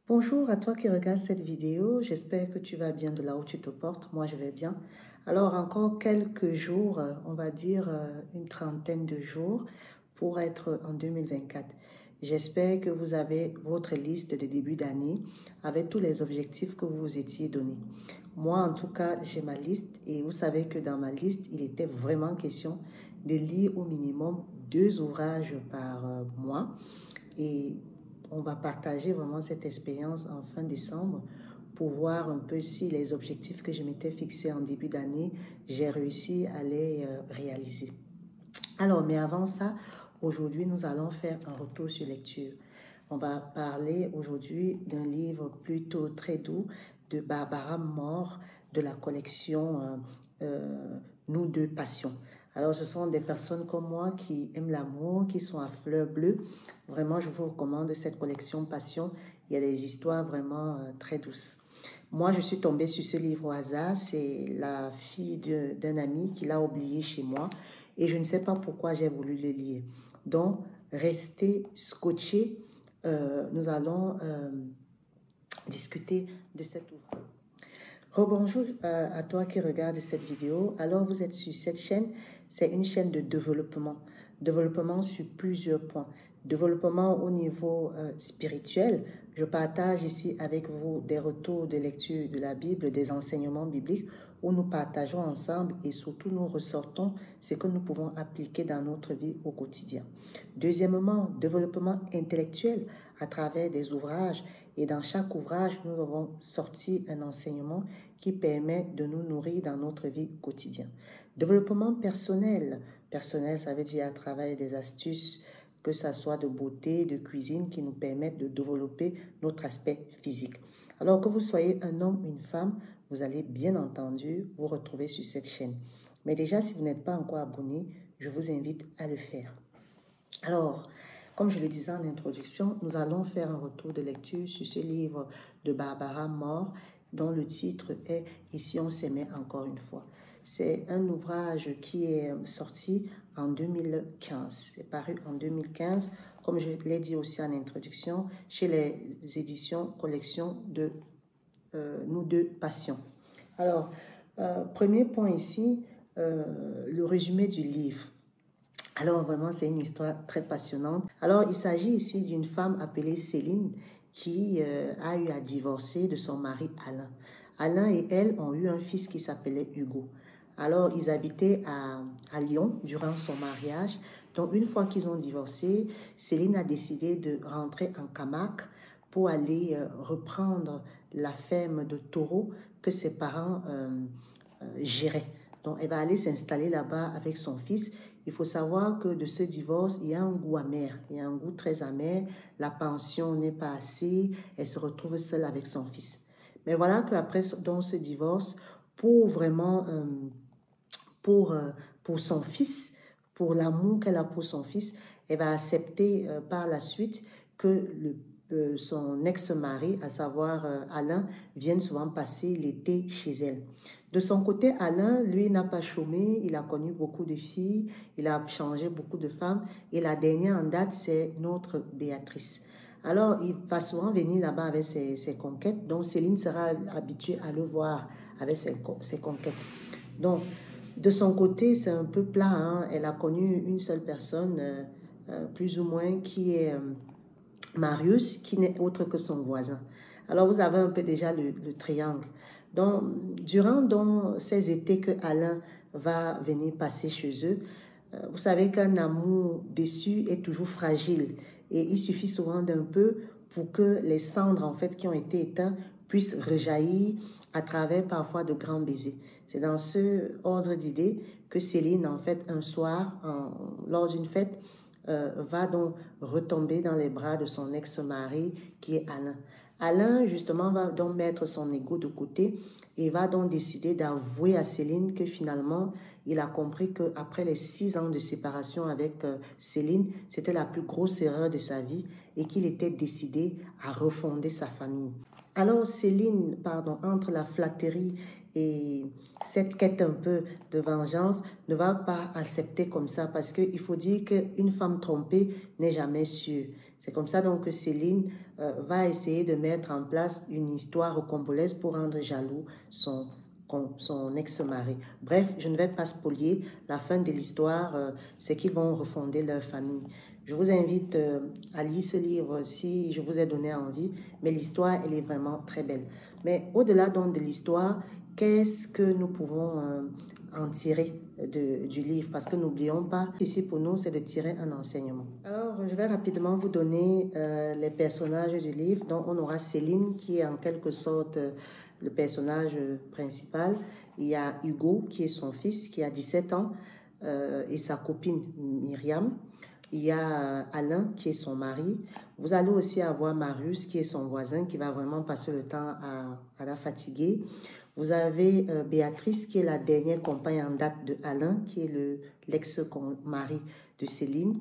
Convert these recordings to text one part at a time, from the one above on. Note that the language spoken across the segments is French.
Bonjour à toi qui regardes cette vidéo, j'espère que tu vas bien de là où tu te portes, moi je vais bien. Alors encore quelques jours, on va dire une trentaine de jours pour être en 2024. J'espère que vous avez votre liste de début d'année avec tous les objectifs que vous vous étiez donnés. Moi en tout cas j'ai ma liste et vous savez que dans ma liste il était vraiment question de lire au minimum 2 ouvrages par mois et on va partager vraiment cette expérience en fin décembre pour voir un peu si les objectifs que je m'étais fixés en début d'année, j'ai réussi à les réaliser. Alors, mais avant ça, aujourd'hui, nous allons faire un retour sur lecture. On va parler aujourd'hui d'un livre plutôt très doux de Barbara Moore de la collection Nous deux passions. Alors, ce sont des personnes comme moi qui aiment l'amour, qui sont à fleur bleue. Vraiment, je vous recommande cette collection Passion. Il y a des histoires vraiment très douces. Moi, je suis tombée sur ce livre au hasard. C'est la fille d'un ami qui l'a oublié chez moi et je ne sais pas pourquoi j'ai voulu le lire. Donc, restez scotchés. Nous allons discuter de cet ouvrage. Rebonjour à toi qui regarde cette vidéo. Alors, vous êtes sur cette chaîne. C'est une chaîne de développement. Développement sur plusieurs points. Développement au niveau spirituel. Je partage ici avec vous des retours de lecture de la Bible, des enseignements bibliques où nous partageons ensemble et surtout nous ressortons ce que nous pouvons appliquer dans notre vie au quotidien. Deuxièmement, développement intellectuel à travers des ouvrages et dans chaque ouvrage, nous avons sorti un enseignement qui permet de nous nourrir dans notre vie quotidienne. Développement personnel. Personnel, ça veut dire à travers des astuces, que ce soit de beauté, de cuisine, qui nous permettent de développer notre aspect physique. Alors que vous soyez un homme ou une femme, vous allez bien entendu vous retrouver sur cette chaîne. Mais déjà, si vous n'êtes pas encore abonné, je vous invite à le faire. Alors, comme je le disais en introduction, nous allons faire un retour de lecture sur ce livre de Barbara Moore dont le titre est « Ici on s'aimait encore une fois ». C'est un ouvrage qui est sorti en 2015. C'est paru en 2015, comme je l'ai dit aussi en introduction, chez les éditions collection de Nous deux passions. Alors, premier point ici, le résumé du livre. Alors vraiment, c'est une histoire très passionnante. Alors, il s'agit ici d'une femme appelée Céline qui a eu à divorcer de son mari Alain. Alain et elle ont eu un fils qui s'appelait Hugo. Alors, ils habitaient à Lyon durant son mariage. Donc, une fois qu'ils ont divorcé, Céline a décidé de rentrer en Camargue pour aller reprendre la ferme de taureaux que ses parents géraient. Donc, elle va aller s'installer là-bas avec son fils. Il faut savoir que de ce divorce, il y a un goût amer. Il y a un goût très amer. La pension n'est pas assez. Elle se retrouve seule avec son fils. Mais voilà qu'après dans ce divorce, pour vraiment, pour son fils, pour l'amour qu'elle a pour son fils, elle va accepter par la suite que son ex-mari, à savoir Alain, vienne souvent passer l'été chez elle. De son côté, Alain, lui, n'a pas chômé, il a connu beaucoup de filles, il a changé beaucoup de femmes, et la dernière en date, c'est notre Béatrice. Alors, il va souvent venir là-bas avec ses conquêtes, donc Céline sera habituée à le voir avec ses conquêtes. Donc, de son côté, c'est un peu plat, hein. Elle a connu une seule personne, plus ou moins, qui est Marius, qui n'est autre que son voisin. Alors, vous avez un peu déjà le triangle. Donc, durant ces étés que Alain va venir passer chez eux, vous savez qu'un amour déçu est toujours fragile et il suffit souvent d'un peu pour que les cendres en fait qui ont été éteintes puissent rejaillir à travers parfois de grands baisers. C'est dans ce ordre d'idées que Céline en fait un soir lors d'une fête va donc retomber dans les bras de son ex-mari qui est Alain. Alain, justement, va donc mettre son ego de côté et va donc décider d'avouer à Céline que finalement, il a compris qu'après les 6 ans de séparation avec Céline, c'était la plus grosse erreur de sa vie et qu'il était décidé à refonder sa famille. Alors Céline, pardon, entre la flatterie et cette quête un peu de vengeance, ne va pas accepter comme ça parce qu'il faut dire qu'une femme trompée n'est jamais sûre. C'est comme ça donc que Céline va essayer de mettre en place une histoire congolaise pour rendre jaloux son ex-mari. Bref, je ne vais pas spolier. La fin de l'histoire, c'est qu'ils vont refonder leur famille. Je vous invite à lire ce livre si je vous ai donné envie, mais l'histoire, elle est vraiment très belle. Mais au-delà donc de l'histoire, qu'est-ce que nous pouvons en tirer du livre? Parce que n'oublions pas, ici pour nous, c'est de tirer un enseignement. Alors, je vais rapidement vous donner les personnages du livre. Donc, on aura Céline qui est en quelque sorte le personnage principal. Il y a Hugo qui est son fils, qui a 17 ans, et sa copine Myriam. Il y a Alain qui est son mari. Vous allez aussi avoir Marius qui est son voisin qui va vraiment passer le temps à la fatiguer. Vous avez Béatrice qui est la dernière compagne en date de Alain qui est l'ex-mari de Céline.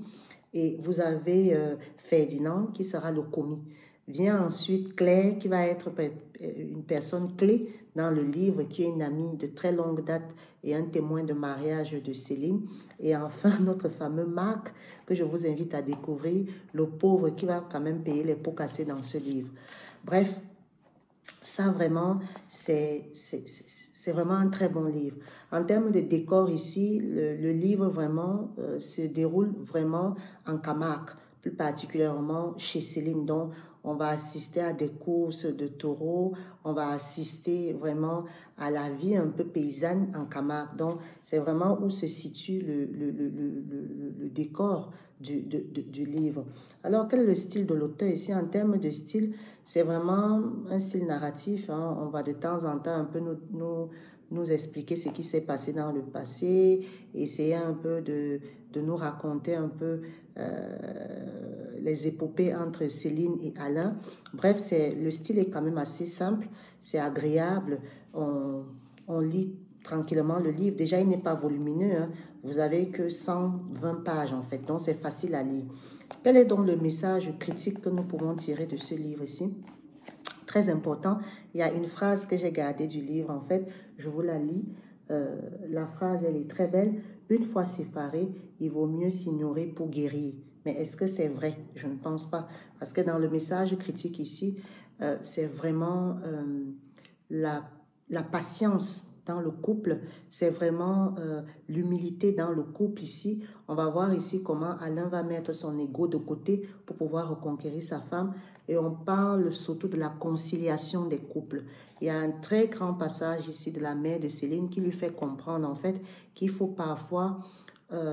Et vous avez Ferdinand qui sera le commis. Vient ensuite Claire qui va être une personne clé dans le livre, qui est une amie de très longue date et un témoin de mariage de Céline. Et enfin, notre fameux Marc, que je vous invite à découvrir, le pauvre qui va quand même payer les pots cassés dans ce livre. Bref, ça vraiment, c'est vraiment un très bon livre. En termes de décor ici, le livre vraiment se déroule vraiment en Camargue, plus particulièrement chez Céline. Donc, on va assister à des courses de taureaux, on va assister vraiment à la vie un peu paysanne en Camargue. Donc, c'est vraiment où se situe le décor du livre. Alors, quel est le style de l'auteur ici? En termes de style, c'est vraiment un style narratif. Hein. On va de temps en temps un peu nous expliquer ce qui s'est passé dans le passé, essayer un peu de nous raconter un peu les épopées entre Céline et Alain. Bref, le style est quand même assez simple, c'est agréable, on lit tranquillement le livre. Déjà, il n'est pas volumineux, hein. Vous avez que 120 pages en fait, donc c'est facile à lire. Quel est donc le message critique que nous pouvons tirer de ce livre ici? Très important, il y a une phrase que j'ai gardée du livre, en fait, je vous la lis. La phrase, elle est très belle. Une fois séparés, il vaut mieux s'ignorer pour guérir. Mais est-ce que c'est vrai? Je ne pense pas. Parce que dans le message critique ici, c'est vraiment la patience dans le couple, c'est vraiment l'humilité dans le couple ici. On va voir ici comment Alain va mettre son ego de côté pour pouvoir reconquérir sa femme. Et on parle surtout de la conciliation des couples. Il y a un très grand passage ici de la mère de Céline qui lui fait comprendre en fait qu'il faut parfois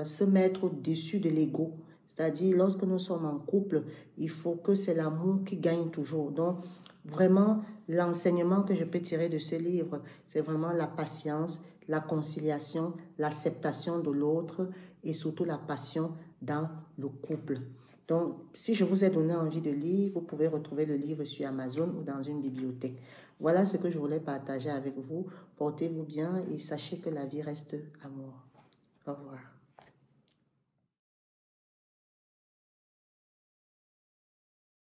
se mettre au-dessus de l'ego. C'est-à-dire, lorsque nous sommes en couple, il faut que c'est l'amour qui gagne toujours. Donc, vraiment, l'enseignement que je peux tirer de ce livre, c'est vraiment la patience, la conciliation, l'acceptation de l'autre et surtout la passion dans le couple. Donc, si je vous ai donné envie de lire, vous pouvez retrouver le livre sur Amazon ou dans une bibliothèque. Voilà ce que je voulais partager avec vous. Portez-vous bien et sachez que la vie reste amour. Au revoir.